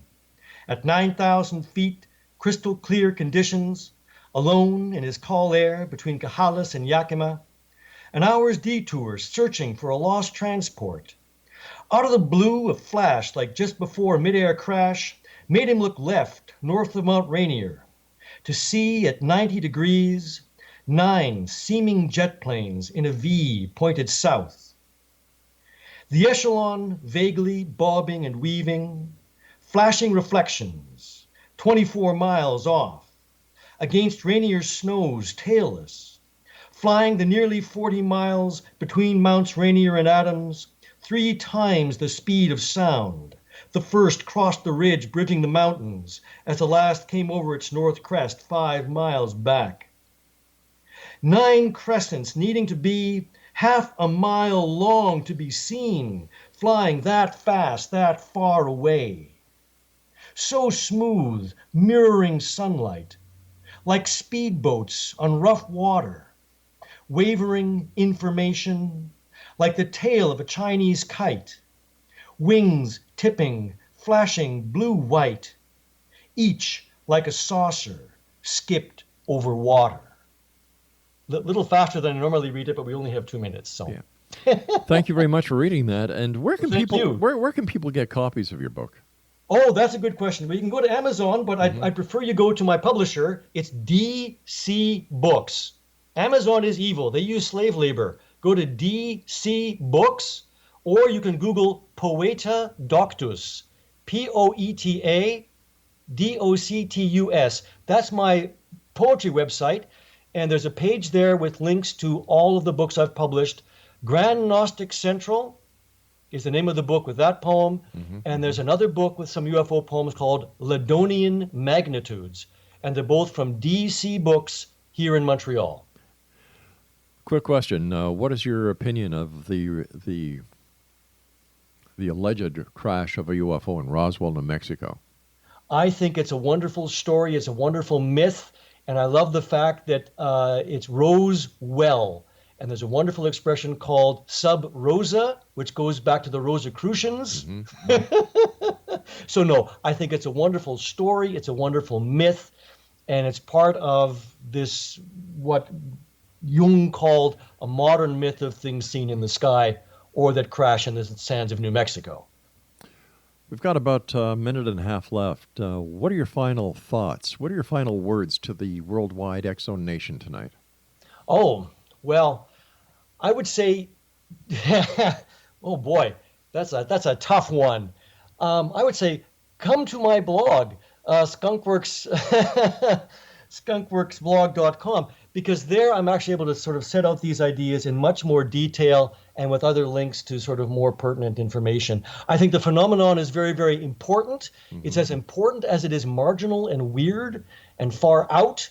At 9,000 feet, crystal clear conditions, alone in his call air between Cahalas and Yakima, an hour's detour searching for a lost transport. Out of the blue, a flash like just before a midair crash made him look left, north of Mount Rainier, to see at 90 degrees, 9 seeming jet planes in a V pointed south. The echelon vaguely bobbing and weaving, flashing reflections, 24 miles off, against Rainier's snows tailless, flying the nearly 40 miles between Mounts Rainier and Adams, 3 times the speed of sound. The first crossed the ridge bridging the mountains as the last came over its north crest 5 miles back. 9 crescents needing to be half a mile long to be seen, flying that fast, that far away. So smooth, mirroring sunlight, like speedboats on rough water, wavering information, like the tail of a Chinese kite, wings tipping, flashing blue-white, each like a saucer skipped over water. A little faster than I normally read it, but we only have 2 minutes, so. Yeah. Thank you very much for reading that. And where can Thank you. where can people get copies of your book? Oh, that's a good question. Well, you can go to Amazon, but I'd prefer you go to my publisher. It's DC Books. Amazon is evil. They use slave labor. Go to DC Books, or you can Google Poeta Doctus, Poeta Doctus. That's my poetry website, and there's a page there with links to all of the books I've published. Grand Gnostic Central is the name of the book with that poem, and there's another book with some UFO poems called Ladonian Magnitudes, and they're both from DC Books here in Montreal. Quick question: what is your opinion of the alleged crash of a UFO in Roswell, New Mexico? I think it's a wonderful story. It's a wonderful myth, and I love the fact that it's Rose well. And there's a wonderful expression called sub rosa, which goes back to the Rosicrucians. So no, I think it's a wonderful story. It's a wonderful myth, and it's part of this what Jung called a modern myth of things seen in the sky or that crash in the sands of New Mexico. We've got about a minute and a half left. What are your final thoughts? What are your final words to the worldwide X-Zone Nation tonight? Oh, well, I would say, oh boy, that's a tough one. I would say, come to my blog, Skunkworks, skunkworksblog.com, because there I'm actually able to sort of set out these ideas in much more detail and with other links to sort of more pertinent information. I think the phenomenon is very, very important. Mm-hmm. It's as important as it is marginal and weird and far out,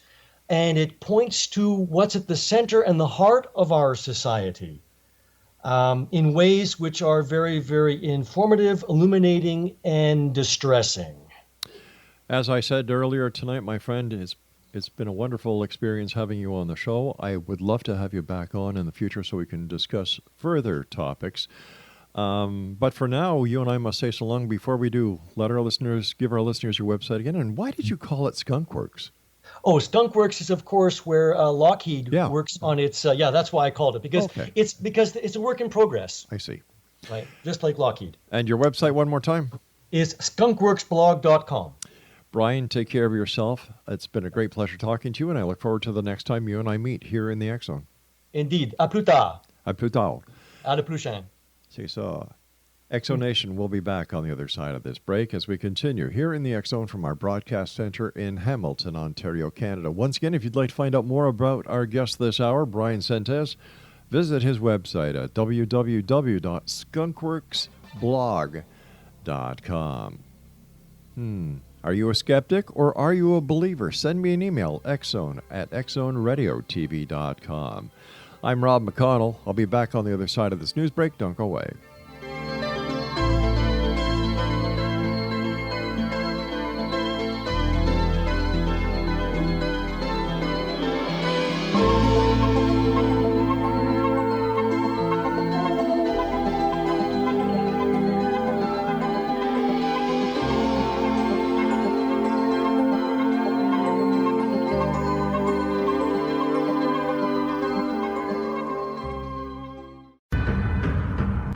and it points to what's at the center and the heart of our society in ways which are very, very informative, illuminating, and distressing. As I said earlier tonight, my friend, it's been a wonderful experience having you on the show. I would love to have you back on in the future so we can discuss further topics. But for now, you and I must say so long. Before we do, give our listeners your website again. And why did you call it Skunkworks? Oh, Skunkworks is, of course, where Lockheed works on its. That's why I called it, because it's a work in progress. I see. Right, just like Lockheed. And your website, one more time, is skunkworksblog.com. Bryan, take care of yourself. It's been a great pleasure talking to you, and I look forward to the next time you and I meet here in the X-Zone. Indeed. À plus tard. À plus tard. À la prochaine. See, so X-Zone Nation will be back on the other side of this break as we continue here in the X-Zone from our broadcast center in Hamilton, Ontario, Canada. Once again, if you'd like to find out more about our guest this hour, Bryan Sentes, visit his website at www.skunkworksblog.com. Are you a skeptic or are you a believer? Send me an email, xzone@xzoneradiotv.com. I'm Rob McConnell. I'll be back on the other side of this news break. Don't go away.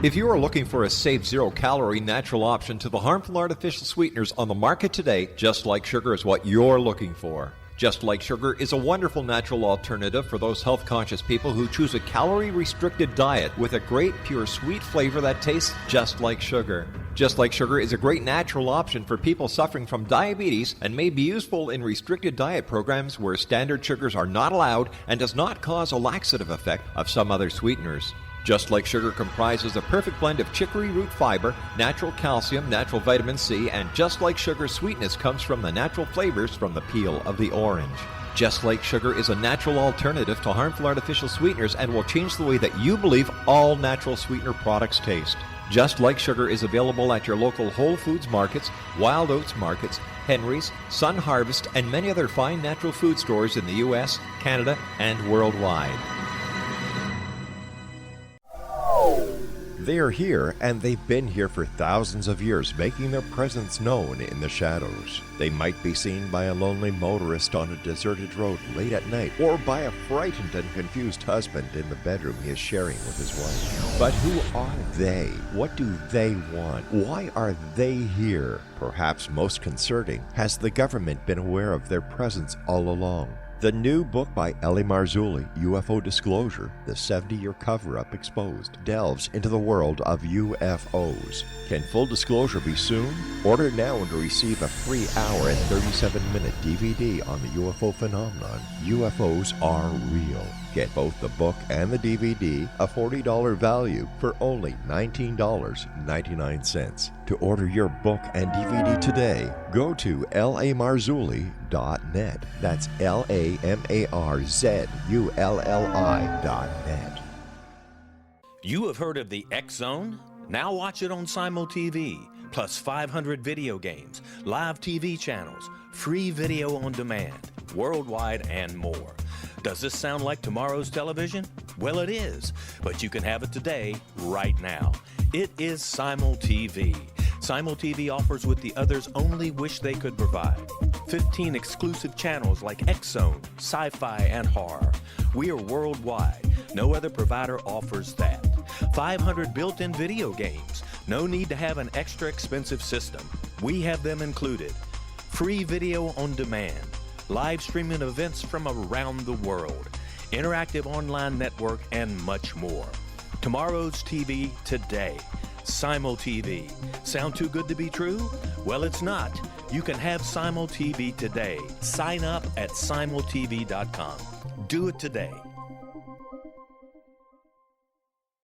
If you are looking for a safe, zero-calorie natural option to the harmful artificial sweeteners on the market today, Just Like Sugar is what you're looking for. Just Like Sugar is a wonderful natural alternative for those health-conscious people who choose a calorie-restricted diet with a great, pure, sweet flavor that tastes just like sugar. Just Like Sugar is a great natural option for people suffering from diabetes and may be useful in restricted diet programs where standard sugars are not allowed and does not cause a laxative effect of some other sweeteners. Just Like Sugar comprises a perfect blend of chicory root fiber, natural calcium, natural vitamin C, and Just Like Sugar's sweetness comes from the natural flavors from the peel of the orange. Just Like Sugar is a natural alternative to harmful artificial sweeteners and will change the way that you believe all natural sweetener products taste. Just Like Sugar is available at your local Whole Foods markets, Wild Oats markets, Henry's, Sun Harvest, and many other fine natural food stores in the U.S., Canada, and worldwide. They are here, and they've been here for thousands of years, making their presence known in the shadows. They might be seen by a lonely motorist on a deserted road late at night, or by a frightened and confused husband in the bedroom he is sharing with his wife. But who are they? What do they want? Why are they here? Perhaps most concerning, has the government been aware of their presence all along? The new book by L.A. Marzulli, UFO Disclosure, the 70-year cover-up exposed, delves into the world of UFOs. Can full disclosure be soon? Order now and receive a free hour and 37-minute DVD on the UFO phenomenon. UFOs are real. Get both the book and the DVD, a $40 value, for only $19.99. To order your book and DVD today, go to lamarzulli.net. That's LAMARZULLI.net. You have heard of the X-Zone? Now watch it on Simul TV, plus 500 video games, live TV channels, free video on demand, worldwide, and more. Does this sound like tomorrow's television? Well, it is, but you can have it today, right now. It is Simul TV. Simul TV offers what the others only wish they could provide. 15 exclusive channels like X-Zone, Sci-Fi, and Horror. We are worldwide. No other provider offers that. 500 built-in video games. No need to have an extra expensive system. We have them included. Free video on demand. Live streaming events from around the world. Interactive online network, and much more. Tomorrow's TV today. Simul TV. Sound too good to be true? Well, it's not. You can have Simul TV today. Sign up at simultv.com. Do it today.